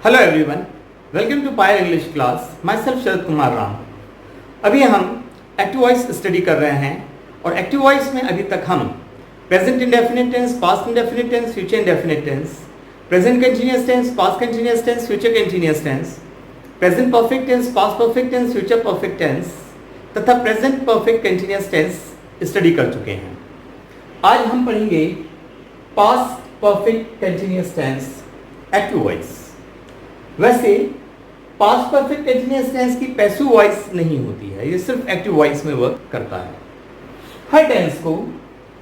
Hello everyone, welcome to pyre English class. Myself Sharad Kumar Ram. अभी हम active voice study कर रहे हैं और एक्टिव वॉइस में अभी तक हम present indefinite tense, past indefinite tense, future indefinite tense, present continuous tense, past continuous tense, future continuous tense, present perfect tense, past perfect tense, future perfect tense तथा present perfect continuous tense study कर चुके हैं। आज हम पढ़ेंगे past perfect continuous tense active voice. वैसे past perfect continuous tense की passive voice नहीं होती है, ये सिर्फ एक्टिव वॉइस में वर्क करता है। हर टेंस को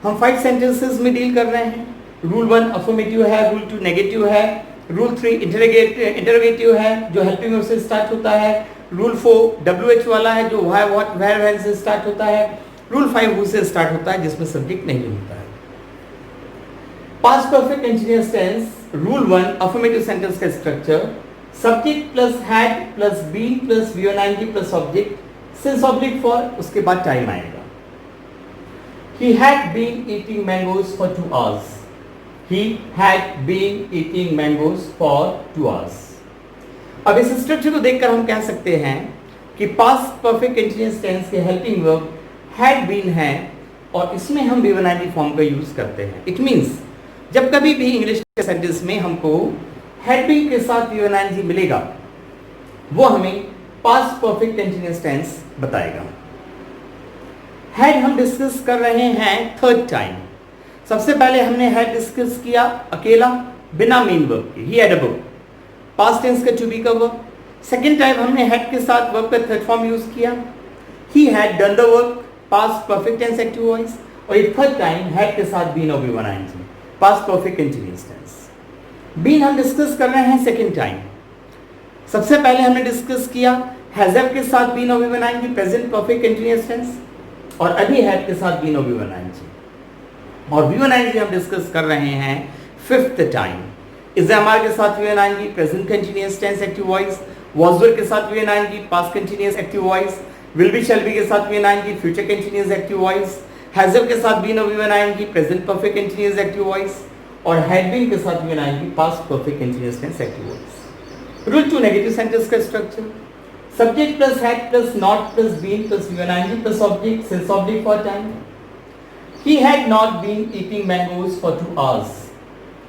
हम 5 सेंटेंसेस में डील कर रहे हैं। रूल 1 अफर्मेटिव है, रूल 2 नेगेटिव है, रूल 3 इंटरोगेटिव है जो हेल्पिंग वर्ब से स्टार्ट होता है, रूल 4 WH वाला है जो व्हाई, व्हाट, वेयर, व्हेन से स्टार्ट होता है, रूल 5 हु से स्टार्ट होता है जिसमें सब्जेक्ट नहीं होता है। Past perfect continuous tense rule 1 affirmative sentence का structure subject plus had plus been plus VONIG plus object since oblique for, उसके बाद टाइम आएगा। He had been eating mangoes for 2 hours. He had been eating mangoes for 2 hours. अब इस structure को देखकर हम कह सकते हैं कि पास्ट परफेक्ट कंटीन्यूअस टेंस के हेल्पिंग वर्ब हैड बीन है और इसमें हम VONIG फॉर्म का यूज करते हैं। इट मींस जब कभी भी इंग्लिश के सेंटेंस में हमको हैड बीन के साथ VONIG मिलेगा वो हमें पास्ट परफेक्ट कंटीन्यूअस टेंस बताएगा। हैड हम डिस्कस कर रहे हैं थर्ड टाइम। सबसे पहले हमने हैड डिस्कस किया अकेला बिना मेन वर्ब के, he had a book, past tense का टू बी का वर्ब। सेकंड टाइम हमने हैड के साथ वर्ब का थर्ड फॉर्म यूज किया, he had done the work, past perfect tense active voice. और ये थर्ड टाइम हैड के साथ बीन और VONIG, past perfect continuous tense. Been हम डिस्कस कर रहे हैं सेकंड टाइम। सबसे पहले हमने डिस्कस किया हैज हैव के साथ बीन और VONIG, present perfect continuous tense, और अभी हैड के साथ बीन और VONIG। और VONIG हम डिस्कस कर रहे हैं फिफ्थ टाइम। इज एमआर के साथ VONIG, present continuous tense active voice, was were के साथ VONIG, past continuous active voice, will be shall be के साथ VONIG, future continuous active voice, has have के साथ बीन और VONIG, present perfect continuous active voice, और had been के साथ VONIG, past perfect continuous tense active voice. Rule 2 negative sentence का structure subject plus had plus not plus been plus VONIG plus object since object for time. He had not been eating mangoes for 2 hours.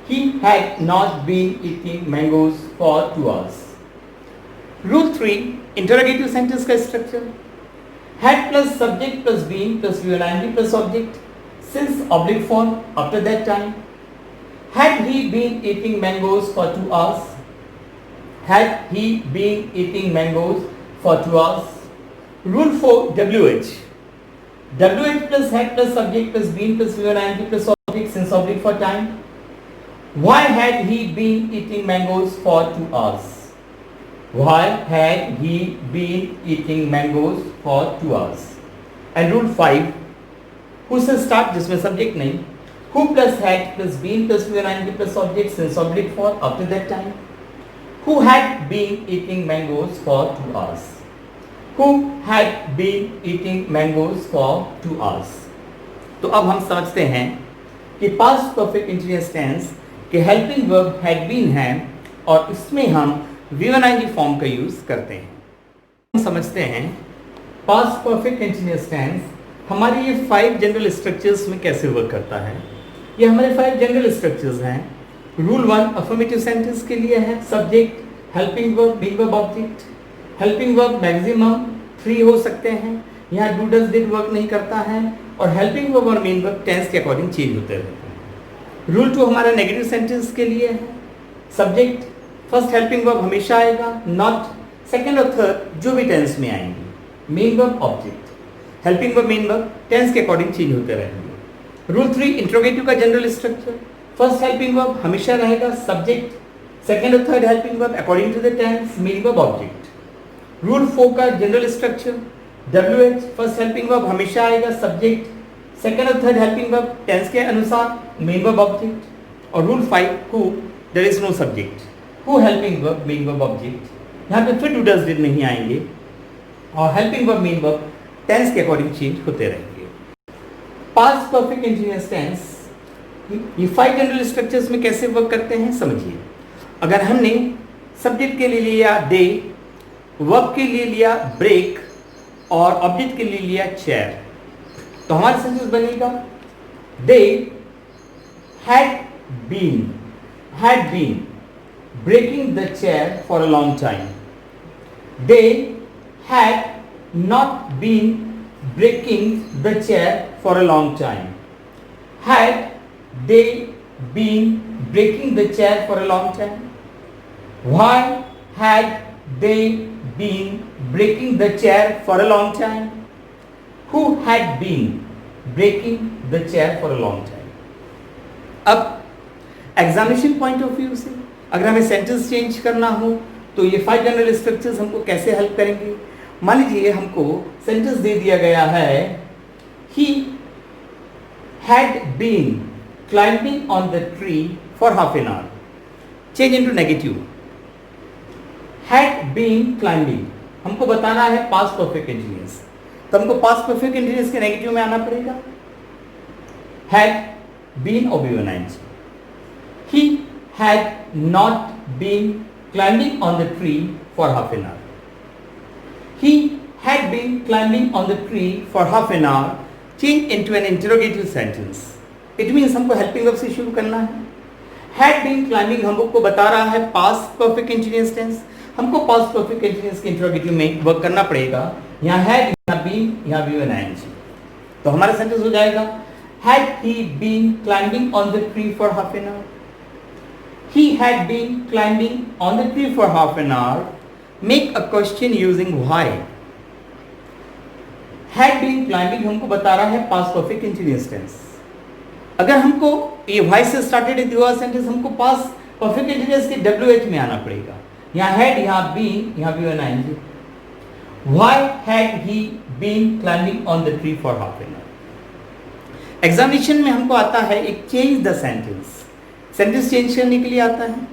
He had not been eating mangoes for 2 hours. Rule 3 interrogative sentence का structure had plus subject plus been plus VONIG plus object since oblique form after that time. Had he been eating mangoes for 2 hours? Had he been eating mangoes for 2 hours? Rule 4 WH. WH plus had plus subject plus been plus VONIG plus object since oblique for time. Why had he been eating mangoes for 2 hours? Why had he been eating mangoes for 2 hours? And rule 5 who से start जिसमें subject नहीं, who plus had plus been plus VONIG plus object since oblique for after that time. Who had been eating mangoes for 2 hours? Who had been eating mangoes for 2 hours? तो अब हम समझते हैं कि past perfect continuous tense के helping verb had been है और इसमें हम VONIG फॉर्म का यूज करते हैं। हम समझते हैं पास्ट परफेक्ट कंटीन्यूअस टेंस हमारे ये 5 जनरल स्ट्रक्चर्स में कैसे वर्क करता है। ये हमारे 5 जनरल स्ट्रक्चर्स हैं। रूल 1 अफर्मेटिव सेंटेंस के लिए है subject, helping verb, being verb, object. Helping verb maximum 3 हो सकते हैं, यहाँ डू डज डिड वर्क नहीं करता है, और हेल्पिंग वर्ब और मेन वर्ब टेंस के अकॉर्डिंग चेंज होते रहते हैं। रूल 2 हमारा नेगेटिव सेंटेंस के लिए है सब्जेक्ट फर्स्ट, हेल्पिंग वर्ब हमेशा आएगा, नॉट सेकंड और थर्ड जो भी टेंस में आएंगे, main verb object, helping verb main verb tense के अकॉर्डिंग चेंज होते रहेंगे। रूल 3 इंट्रोगेटिव का general structure first helping verb हमेशा रहेगा सब्जेक्ट, सेकंड और third helping verb according to the tense, main verb object. Rule 4 का general structure WH first helping verb हमेशा आएगा सब्जेक्ट, सेकंड और थर्ड हेल्पिंग वर्ब टेंस के अनुसार, मेन वर्ब ऑब्जेक्ट। और rule 5 who there is no subject, who helping verb main verb object, यहाँ पे फिर डू डज डिड नहीं आएंगे और helping verb main verb tense के अकॉर्डिंग चेंज होते रहेंगे। पास्ट परफेक्ट कंटीन्यूअस टेंस ये 5 जनरल स्ट्रक्चर्स में कैसे वर्क करते हैं समझिए। अगर हमने सब्जेक्ट के लिए लिया डे, वर्ब के लिए लिया ब्रेक और ऑब्जेक्ट के लिए लिया चेयर। तो हमारा सेंटेंस बनेगा they had been breaking the chair for a long time. They had not been breaking the chair for a long time. Had they been breaking the chair for a long time? Why had they been breaking the chair for a long time? Who had been breaking the chair for a long time? अब examination point of view से अगर हमें sentence change करना हो तो ये 5 general structures हमको कैसे हेल्प करेंगे। मान लीजिए हमको सेंटेंस दे दिया गया है he had been climbing on the tree for half an hour. Change into negative. Had been climbing. हमको बताना है past perfect continuous. तो हमको past perfect continuous के नेगेटिव में आना पड़ेगा। Had been और B1 He had not been climbing on the tree for half an hour. He had been climbing on the tree for half an hour. Change into an interrogative sentence. It means हमको helping verb से शुरू करना है। Had been climbing हमको बता रहा है past perfect continuous tense. हमको पास्ट परफेक्ट कंटीन्यूअस के इंटरोगेटिव में वर्क करना पड़ेगा। यहाँ हैड, यहाँ बीन, यहाँ V1 ING। तो हमारा सेंटेंस हो जाएगा had he been climbing on the tree for half an hour. He had been climbing on the tree for half an hour. Make a question using why. Had been climbing हमको बता रहा है past perfect continuous tense. अगर हमको ये Y से started है sentence हमको पास परफेक्ट कंटीन्यूअस के WH में आना पड़ेगा। यहाँ हैड, यहाँ बीन, यहाँ V1 ING। Why had he been climbing on the tree for half an hour? Examination में हमको आता है एक change the sentence. Sentence change करने के लिए आता है,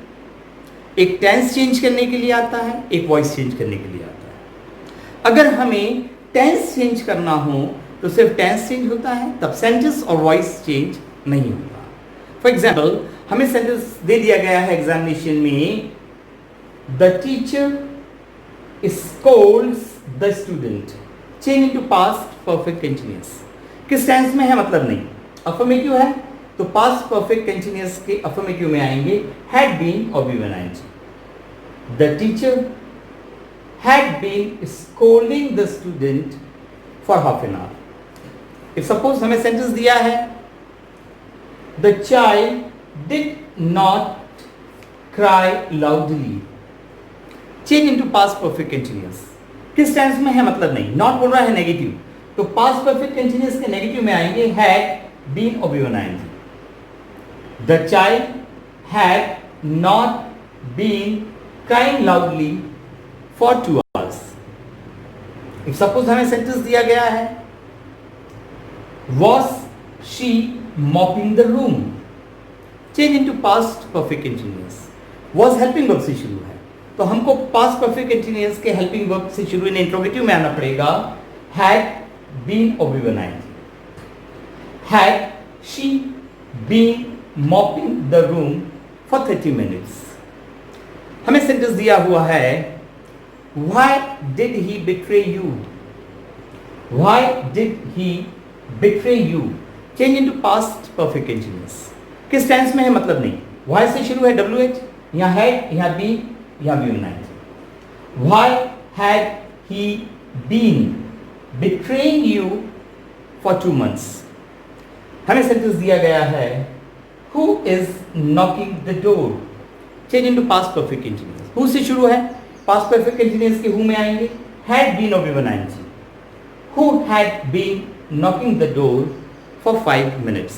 एक टेंस चेंज करने के लिए आता है, एक वॉइस चेंज करने के लिए आता है। अगर हमें टेंस चेंज करना हो तो सिर्फ टेंस चेंज होता है, तब सेंटेंस और वॉइस चेंज नहीं होगा। फॉर एग्जाम्पल हमें सेंटेंस दे दिया गया है एग्जामिनेशन में the teacher scolds the student. Change into past perfect continuous. किस टेंस में है मतलब नहीं, अफर्मेटिव है तो पास्ट परफेक्ट कंटीन्यूअस के अफर्मेटिव में आएंगे हैड बीन और V1 ING। The teacher had been scolding the student for half an hour. If suppose हमें सेंटेंस दिया है The child did not cry loudly. Change into past perfect continuous. किस tense में है मतलब नहीं, नॉट बोल रहा है नेगेटिव, तो पास्ट परफेक्ट कंटीन्यूअस के नेगेटिव में आएंगे हैड बीन और V1 ING। The child had not been crying loudly for 2 hours. If suppose हमें सेंटेंस दिया गया है was she mopping the room. Change into past perfect continuous. Was helping verb से शुरू है तो हमको past perfect continuous के helping verb से शुरू इन इंट्रोगेटिव में आना पड़ेगा had been और V1 ING। Had she been mopping the room for 30 minutes. हमें सेंटेंस दिया हुआ है why did he betray you? Why did he betray you? Change into past perfect continuous. किस टेंस में है मतलब नहीं, वाई से शुरू है WH, यहाँ हैड, यहाँ बी, यहाँ V1 ING। Why had he been betraying you for 2 months? हमें सेंटेंस दिया गया है who is knocking the door। Change into past perfect continuous. who से शुरू है, पास्ट परफेक्ट कंटीन्यूअस के who में आएंगे had been और V1 ING। Who had been knocking the door for 5 minutes।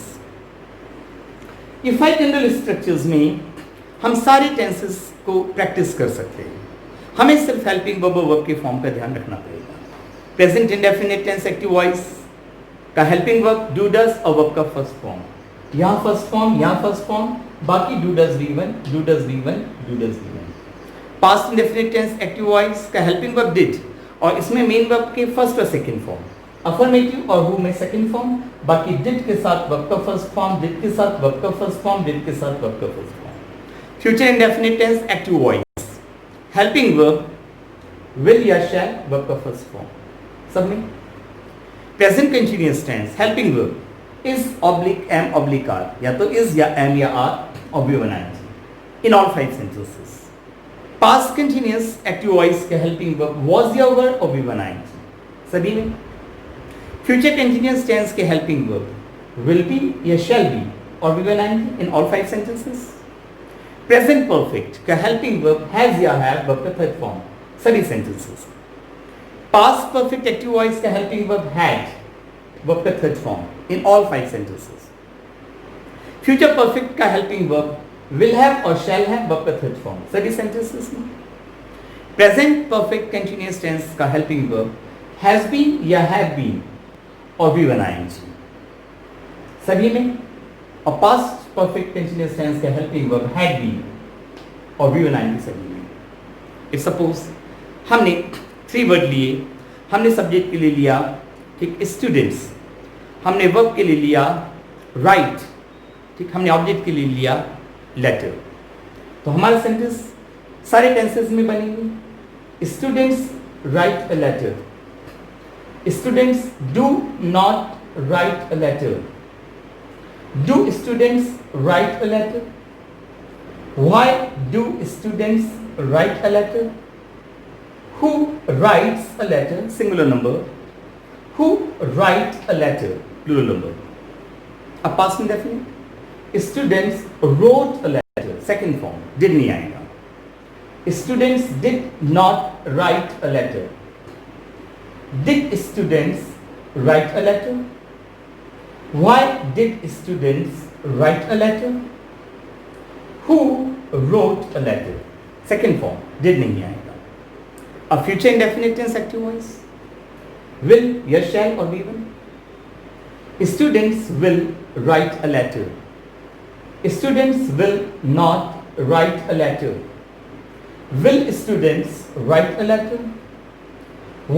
ये 5 जनरल स्ट्रक्चर्स में हम सारे टेंसेस को प्रैक्टिस कर सकते हैं। हमें सिर्फ हेल्पिंग वर्ब और वर्ब के फॉर्म का ध्यान रखना पड़ेगा। Present indefinite tense active voice का हेल्पिंग वर्ब डू डज और वर्ब का फर्स्ट फॉर्म, यहाँ फर्स्ट फॉर्म, यहाँ फर्स्ट फॉर्म, बाकी do does V1, do does V1, do does V1। Past indefinite tense active voice का हेल्पिंग वर्ब डिड और इसमें main verb के फर्स्ट और सेकंड फॉर्म, अफर्मेटिव और हु में सेकंड फॉर्म, बाकी डिड के साथ वर्ब का फर्स्ट फॉर्म, डिड के साथ वर्ब का फर्स्ट फॉर्म, डिड के साथ वर्ब का first form. Future indefinite tense active voice helping verb will या शैल वर्ब का फर्स्ट फॉर्म सब में. Present continuous tense helping verb is oblique am oblique are, या तो इज या एम या आर और V1 ing in all 5 sentences. Past continuous active voice का हेल्पिंग वर्ब वाज या वर और V1 ing सभी में. फ्यूचर कंटिन्यूअस टेंस के हेल्पिंग वर्ब विल बी या शैल बी और V1 ing in all 5 sentences. Present perfect का हेल्पिंग वर्ब हैज या हैव वर्ब का थर्ड फॉर्म सभी sentences. Past perfect active voice का हेल्पिंग वर्ब हैड वर्ब का third form in all 5 sentences. Future perfect का helping verb will have और shall have verb का third form सभी sentences में. प्रेजेंट परफेक्ट कंटिन्यूअस टेंस का helping verb has been या have been और V1 ing सभी में. और पास्ट परफेक्ट कंटिन्यूअस टेंस का हेल्पिंग वर्ब हैड बीन और V1 ing सभी में. इफ सपोज हमने 3 वर्ड लिए, हमने सब्जेक्ट के लिए लिया ठीक स्टूडेंट्स, हमने वर्ब के लिए लिया राइट ठीक, हमने ऑब्जेक्ट के लिए लिया लेटर, तो हमारा सेंटेंस सारे टेंसेस में बनेंगे. Students write a letter, students do not write a letter, do students write a letter, why do students write a letter, who writes a letter singular number, who write a letter plural number. अब past indefinite students wrote a letter second form did नहीं आएगा. Students did not write a letter, did students write a letter, why did students write a letter, who wrote a letter second form did नहीं आएगा. A future indefinite tense active voice will या shall or V1. Students will write a letter, students will not write a letter, will students write a letter,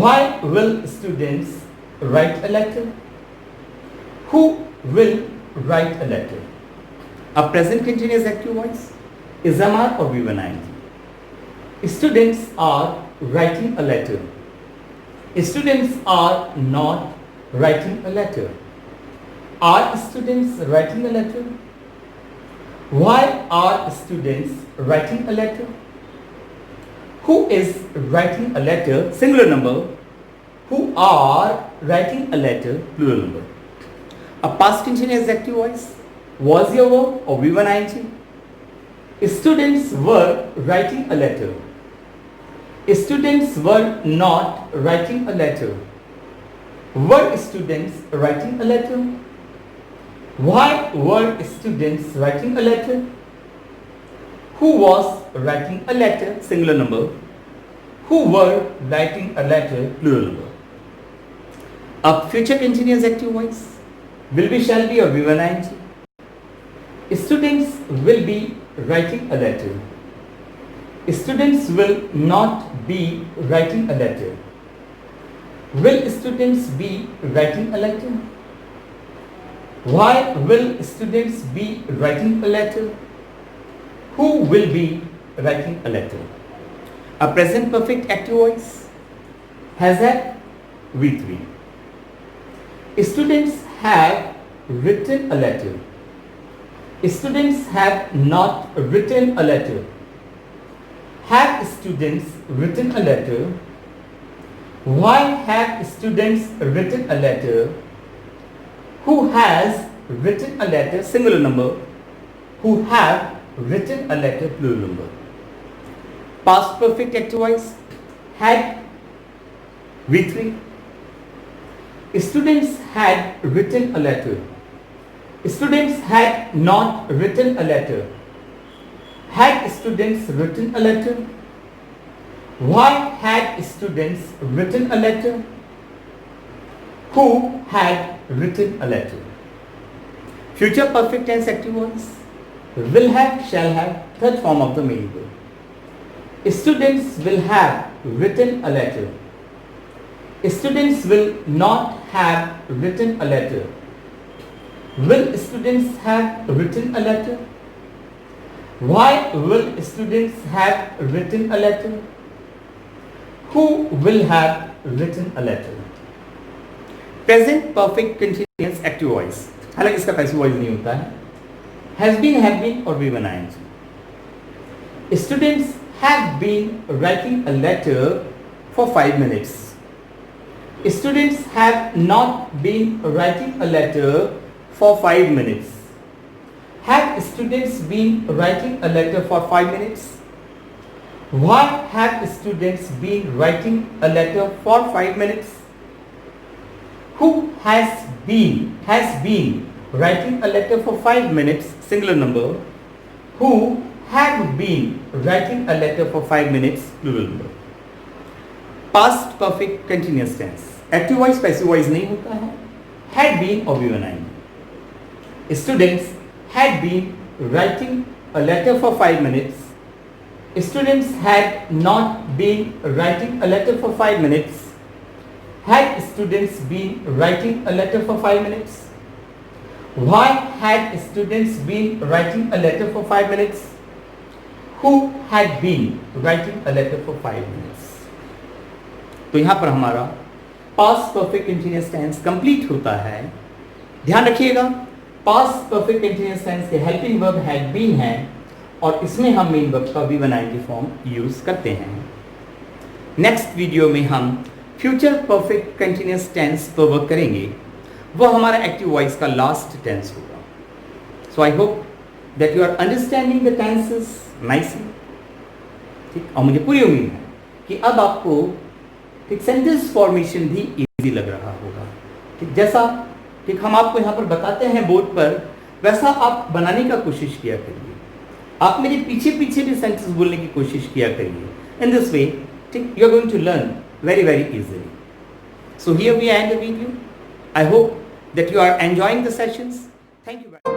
why will students write a letter, who will write a letter. A present continuous active voice is MR or V1 ing. Students are writing a letter, students are not writing a letter, are students writing a letter, why are students writing a letter, who is writing a letter singular number, who are writing a letter plural number. A past continuous active voice was your verb or V1 ing. Students were writing a letter, students were not writing a letter, were students writing a letter, why were students writing a letter, who was writing a letter singular number, who were writing a letter plural number. A future continuous active voice will be, shall be or V1 ing. Students will be writing a letter, students will not be writing a letter, will students be writing a letter, why will students be writing a letter, who will be writing a letter. A present perfect active voice has had V3. Students have written a letter, students have not written a letter, have students written a letter, why have students written a letter, who has written a letter singular number, who have written a letter plural number. Past perfect active voice had V3. Students had written a letter, students had not written a letter, had students written a letter, why had students written a letter, who had written a letter. Future perfect tense active voice will have, shall have, third form of the main verb. Students will have written a letter, students will not have written a letter, will students have written a letter, Why will students have written a letter? Who will have written a letter? Present perfect continuous active voice, हालांकि इसका passive voice नहीं होता है. Has been, have been और V1 ing. Students have been writing a letter for 5 minutes. Students have not been writing a letter for 5 minutes. Have students been writing a letter for 5 minutes? Why have students been writing a letter for 5 minutes? Who has been writing a letter for 5 minutes, singular number. Who have been writing a letter for 5 minutes, plural number. Past perfect continuous tense, active voice passive voice नहीं होता है. Had been और V1 ing. Students had been writing a letter for 5 minutes. Students had not been writing a letter for 5 minutes. Had students been writing a letter for 5 minutes? Why had students been writing a letter for 5 minutes? Who had been writing a letter for 5 minutes? तो यहाँ पर हमारा past perfect continuous tense complete होता है. ध्यान रखिएगा, past perfect continuous tense के helping verb had been है और इसमें हम मेन वर्ब का V1 ing फॉर्म यूज करते हैं. नेक्स्ट वीडियो में हम फ्यूचर परफेक्ट कंटीन्यूअस टेंस पर वर्क करेंगे. वो हमारा एक्टिव वॉइस का लास्ट टेंस होगा. So I hope that you are understanding the tenses nicely. ठीक, और मुझे पूरी उम्मीद है कि अब आपको ठीक सेंटेंस फॉर्मेशन भी इजी लग रहा होगा. ठीक, जैसा ठीक हम आपको यहाँ पर बताते हैं बोर्ड पर, वैसा आप बनाने का कोशिश किया करिए. आप मेरे पीछे पीछे भी सेंटेंस बोलने की कोशिश किया करिए. इन दिस वे ठीक you are going to learn very easily. So here we end the video. I hope that you are enjoying the sessions. Thank you very much.